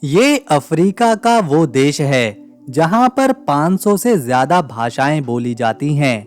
ये अफ्रीका का वो देश है जहां पर 500 से ज्यादा भाषाएं बोली जाती हैं।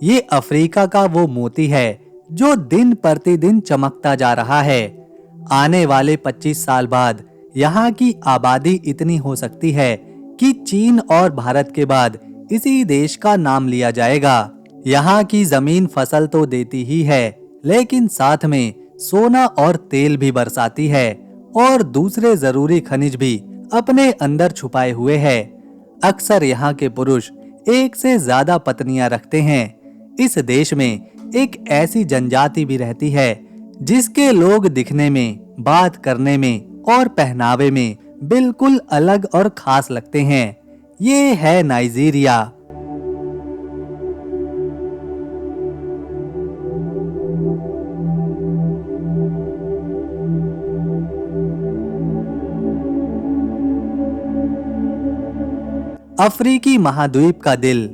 ये अफ्रीका का वो मोती है जो दिन प्रतिदिन चमकता जा रहा है। आने वाले 25 साल बाद यहाँ की आबादी इतनी हो सकती है कि चीन और भारत के बाद इसी देश का नाम लिया जाएगा। यहाँ की जमीन फसल तो देती ही है, लेकिन साथ में सोना और तेल भी बरसाती है और दूसरे जरूरी खनिज भी अपने अंदर छुपाए हुए हैं। अक्सर यहाँ के पुरुष एक से ज्यादा पत्नियां रखते हैं। इस देश में एक ऐसी जनजाति भी रहती है जिसके लोग दिखने में, बात करने में और पहनावे में बिल्कुल अलग और खास लगते हैं। ये है नाइजीरिया। अफ्रीकी महाद्वीप का दिल।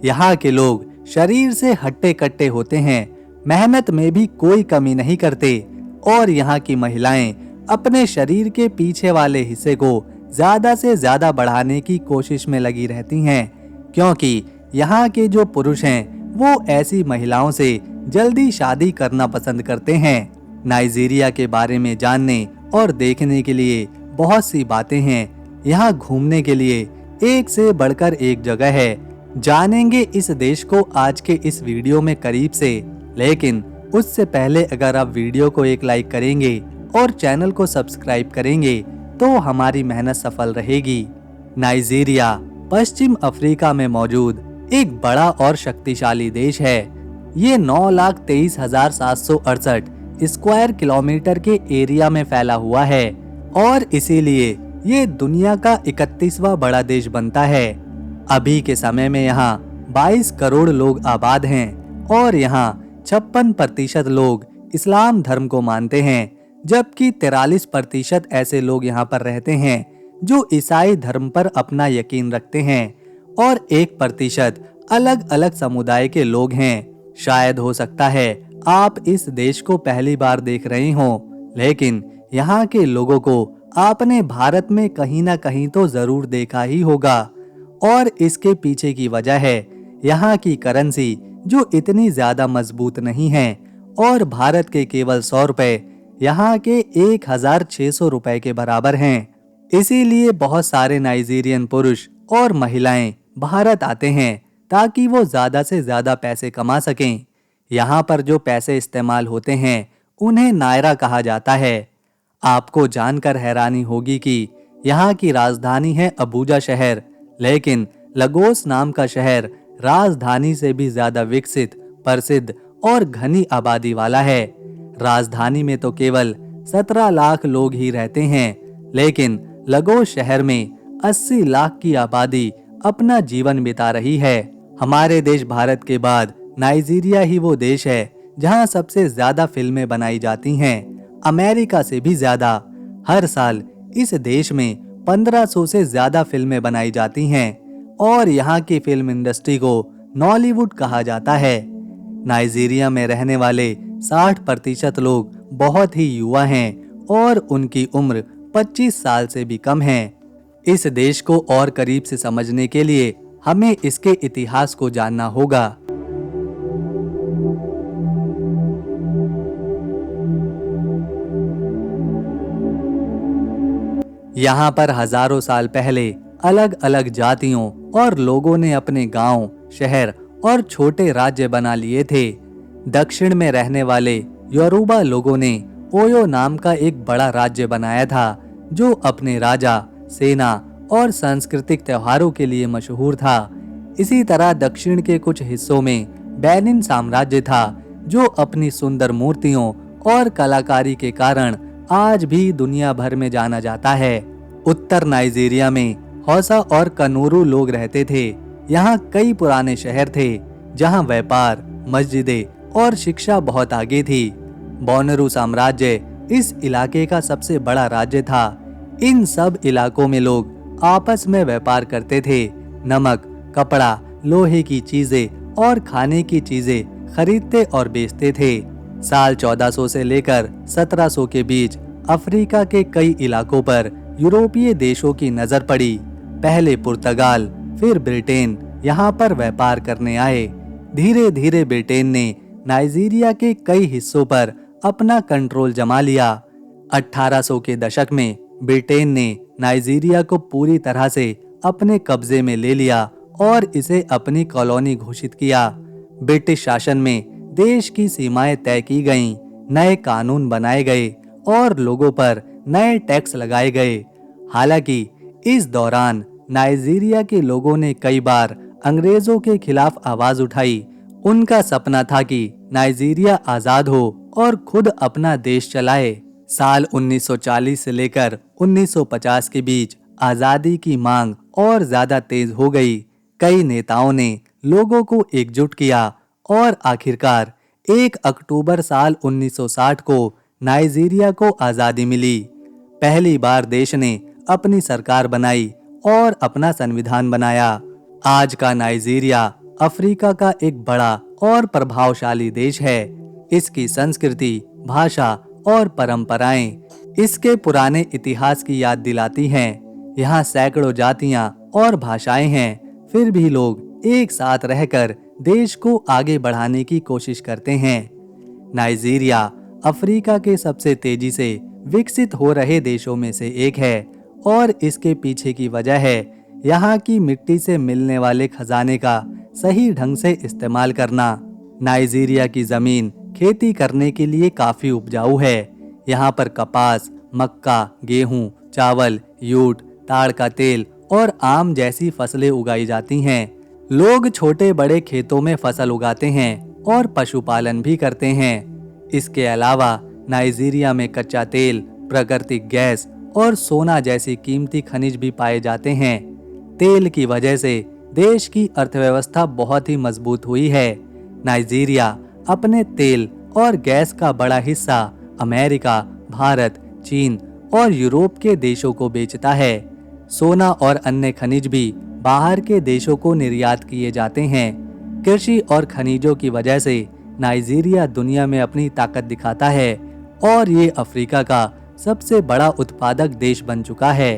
यहाँ के लोग शरीर से हट्टे कट्टे होते हैं, मेहनत में भी कोई कमी नहीं करते और यहाँ की महिलाएं अपने शरीर के पीछे वाले हिस्से को ज्यादा से ज्यादा बढ़ाने की कोशिश में लगी रहती हैं, क्योंकि यहाँ के जो पुरुष हैं वो ऐसी महिलाओं से जल्दी शादी करना पसंद करते हैं। नाइजीरिया के बारे में जानने और देखने के लिए बहुत सी बातें हैं। यहाँ घूमने के लिए एक से बढ़कर एक जगह है। जानेंगे इस देश को आज के इस वीडियो में करीब से, लेकिन उससे पहले अगर आप वीडियो को एक लाइक करेंगे और चैनल को सब्सक्राइब करेंगे तो हमारी मेहनत सफल रहेगी। नाइजीरिया पश्चिम अफ्रीका में मौजूद एक बड़ा और शक्तिशाली देश है। ये 9,23,768 स्क्वायर किलोमीटर के एरिया में फैला हुआ है और इसीलिए ये दुनिया का 31वां बड़ा देश बनता है। अभी के समय में यहाँ 22 करोड़ लोग आबाद हैं और यहाँ 56% लोग इस्लाम धर्म को मानते हैं, जबकि 43% ऐसे लोग यहाँ पर रहते हैं जो ईसाई धर्म पर अपना यकीन रखते हैं और 1% अलग अलग समुदाय के लोग हैं। शायद हो सकता है आप इस देश को पहली बार देख रहे हो, लेकिन यहाँ के लोगों को आपने भारत में कहीं ना कहीं तो जरूर देखा ही होगा और इसके पीछे की वजह है यहाँ की करेंसी जो इतनी ज्यादा मजबूत नहीं है और भारत के केवल 100 रुपए यहाँ के 1,600 रुपए के बराबर हैं। इसीलिए बहुत सारे नाइजीरियन पुरुष और महिलाएं भारत आते हैं ताकि वो ज्यादा से ज्यादा पैसे कमा सकें। यहाँ पर जो पैसे इस्तेमाल होते हैं उन्हें नायरा कहा जाता है। आपको जानकर हैरानी होगी कि यहाँ की राजधानी है अबुजा शहर, लेकिन लगोस नाम का शहर राजधानी से भी ज्यादा विकसित, प्रसिद्ध और घनी आबादी वाला है। राजधानी में तो केवल 17 लाख लोग ही रहते हैं, लेकिन लगोस शहर में 80 लाख की आबादी अपना जीवन बिता रही है। हमारे देश भारत के बाद नाइजीरिया ही वो देश है जहाँ सबसे ज्यादा फिल्में बनाई जाती हैं, अमेरिका से भी ज्यादा। हर साल इस देश में 1500 से ज्यादा फिल्में बनाई जाती हैं और यहाँ की फिल्म इंडस्ट्री को नॉलीवुड कहा जाता है। नाइजीरिया में रहने वाले 60% लोग बहुत ही युवा हैं और उनकी उम्र 25 साल से भी कम है। इस देश को और करीब से समझने के लिए हमें इसके इतिहास को जानना होगा। यहाँ पर हजारों साल पहले अलग अलग जातियों और लोगों ने अपने गांव, शहर और छोटे राज्य बना लिए थे। दक्षिण में रहने वाले योरूबा लोगों ने ओयो नाम का एक बड़ा राज्य बनाया था जो अपने राजा, सेना और सांस्कृतिक त्योहारों के लिए मशहूर था। इसी तरह दक्षिण के कुछ हिस्सों में बेनिन साम्राज्य था जो अपनी सुंदर मूर्तियों और कलाकारी के कारण आज भी दुनिया भर में जाना जाता है। उत्तर नाइजीरिया में हौसा और कनूरू लोग रहते थे। यहाँ कई पुराने शहर थे जहाँ व्यापार, मस्जिदें और शिक्षा बहुत आगे थी। बोनरू साम्राज्य इस इलाके का सबसे बड़ा राज्य था। इन सब इलाकों में लोग आपस में व्यापार करते थे। नमक, कपड़ा, लोहे की चीजें और खाने की चीजें खरीदते और बेचते थे। साल 1400 से लेकर 1700 के बीच अफ्रीका के कई इलाकों पर यूरोपीय देशों की नजर पड़ी। पहले पुर्तगाल, फिर ब्रिटेन यहाँ पर व्यापार करने आए। धीरे धीरे ब्रिटेन ने नाइजीरिया के कई हिस्सों पर अपना कंट्रोल जमा लिया। 1800 के दशक में ब्रिटेन ने नाइजीरिया को पूरी तरह से अपने कब्जे में ले लिया और इसे अपनी कॉलोनी घोषित किया। ब्रिटिश शासन में देश की सीमाएं तय की गईं, नए कानून बनाए गए और लोगों पर नए टैक्स लगाए गए। हालांकि इस दौरान नाइजीरिया के लोगों ने कई बार अंग्रेजों के खिलाफ आवाज उठाई। उनका सपना था कि नाइजीरिया आजाद हो और खुद अपना देश चलाए। साल 1940 से लेकर 1950 के बीच आजादी की मांग और ज्यादा तेज हो गई। कई नेताओं ने लोगों को एकजुट किया और आखिरकार 1 अक्टूबर साल 1960 को नाइजीरिया को आजादी मिली। पहली बार देश ने अपनी सरकार बनाई और अपना संविधान बनाया। आज का नाइजीरिया अफ्रीका का एक बड़ा और प्रभावशाली देश है। इसकी संस्कृति, भाषा और परंपराएं इसके पुराने इतिहास की याद दिलाती हैं। यहाँ सैकड़ों जातियां और भाषाएं हैं, फिर भी लोग एक साथ रहकर देश को आगे बढ़ाने की कोशिश करते हैं। नाइजीरिया अफ्रीका के सबसे तेजी से विकसित हो रहे देशों में से एक है और इसके पीछे की वजह है यहाँ की मिट्टी से मिलने वाले खजाने का सही ढंग से इस्तेमाल करना। नाइजीरिया की जमीन खेती करने के लिए काफी उपजाऊ है। यहाँ पर कपास, मक्का, गेहूं, चावल, यूट, ताड़ का तेल और आम जैसी फसलें उगाई जाती हैं। लोग छोटे बड़े खेतों में फसल उगाते हैं और पशुपालन भी करते हैं। इसके अलावा नाइजीरिया में कच्चा तेल, प्राकृतिक गैस और सोना जैसी कीमती खनिज भी पाए जाते हैं। तेल की वजह से देश की अर्थव्यवस्था बहुत ही मजबूत हुई है। नाइजीरिया अपने तेल और गैस का बड़ा हिस्सा अमेरिका, भारत, चीन और यूरोप के देशों को बेचता है। सोना और अन्य खनिज भी बाहर के देशों को निर्यात किए जाते हैं। कृषि और खनिजों की वजह से नाइजीरिया दुनिया में अपनी ताकत दिखाता है और ये अफ्रीका का सबसे बड़ा उत्पादक देश बन चुका है।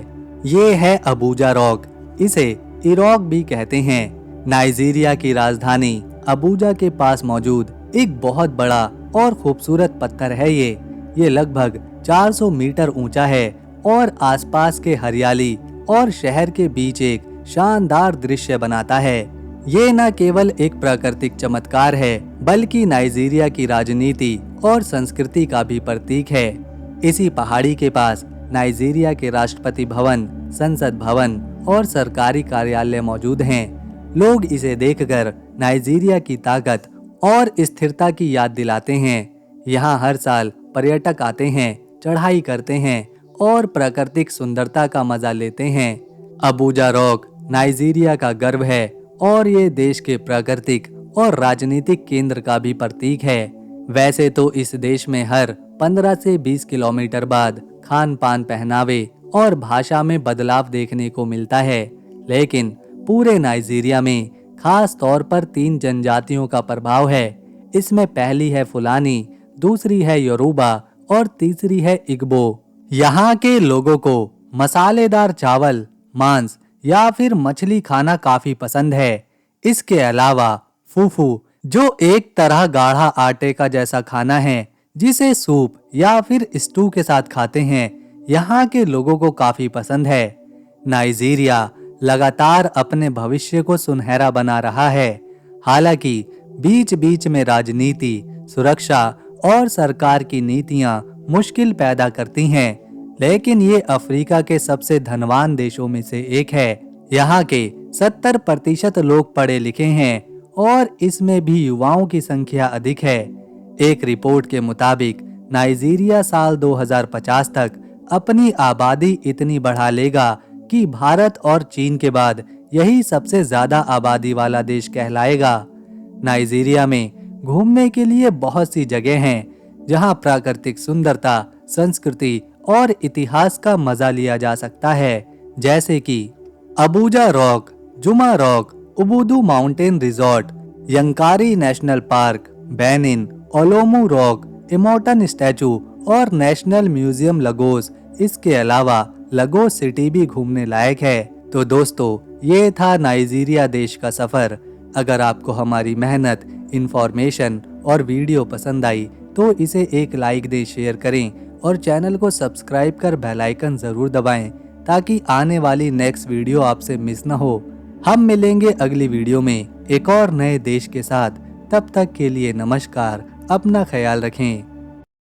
ये है अबूजा रॉक, इसे इरॉक भी कहते हैं। नाइजीरिया की राजधानी अबूजा के पास मौजूद एक बहुत बड़ा और खूबसूरत पत्थर है ये लगभग 400 मीटर ऊंचा है और आसपास के हरियाली और शहर के बीच एक शानदार दृश्य बनाता है। ये न केवल एक प्राकृतिक चमत्कार है बल्कि नाइजीरिया की राजनीति और संस्कृति का भी प्रतीक है। इसी पहाड़ी के पास नाइजीरिया के राष्ट्रपति भवन, संसद भवन और सरकारी कार्यालय मौजूद हैं। लोग इसे देखकर नाइजीरिया की ताकत और स्थिरता की याद दिलाते हैं। यहाँ हर साल पर्यटक आते हैं, चढ़ाई करते हैं और प्राकृतिक सुंदरता का मजा लेते हैं। अबूजा रॉक नाइजीरिया का गर्व है और ये देश के प्राकृतिक और राजनीतिक केंद्र का भी प्रतीक है। वैसे तो इस देश में हर 15 से 20 किलोमीटर बाद खान पान, पहनावे और भाषा में बदलाव देखने को मिलता है, लेकिन पूरे नाइजीरिया में खास तौर पर 3 जनजातियों का प्रभाव है। इसमें पहली है फुलानी, दूसरी है योरूबा और तीसरी है इग्बो। यहाँ के लोगों को मसालेदार चावल, मांस या फिर मछली खाना काफी पसंद है। इसके अलावा फूफू, जो एक तरह गाढ़ा आटे का जैसा खाना है जिसे सूप या फिर स्टू के साथ खाते हैं, यहाँ के लोगों को काफी पसंद है। नाइजीरिया लगातार अपने भविष्य को सुनहरा बना रहा है। हालांकि बीच बीच में राजनीति, सुरक्षा और सरकार की नीतियां मुश्किल पैदा करती हैं, लेकिन ये अफ्रीका के सबसे धनवान देशों में से एक है। यहाँ के 70% लोग पढ़े लिखे हैं और इसमें भी युवाओं की संख्या अधिक है। एक रिपोर्ट के मुताबिक नाइजीरिया साल 2050 तक अपनी आबादी इतनी बढ़ा लेगा कि भारत और चीन के बाद यही सबसे ज्यादा आबादी वाला देश कहलाएगा। नाइजीरिया में घूमने के लिए बहुत सी जगह हैं, जहां प्राकृतिक सुंदरता, संस्कृति और इतिहास का मजा लिया जा सकता है, जैसे कि Abuja rock, Zuma rock, Obudu mountain resort, Yankari national park, Benin, Olumo rock, Emotan statue और नेशनल म्यूजियम लगोस। इसके अलावा लगोस सिटी भी घूमने लायक है। तो दोस्तों, ये था नाइजीरिया देश का सफर। अगर आपको हमारी मेहनत, इंफॉर्मेशन और वीडियो पसंद आई तो इसे एक लाइक दें, शेयर करें और चैनल को सब्सक्राइब कर बेल आइकन जरूर दबाएं ताकि आने वाली नेक्स्ट वीडियो आपसे मिस न हो। हम मिलेंगे अगली वीडियो में एक और नए देश के साथ। तब तक के लिए नमस्कार, अपना ख्याल रखें।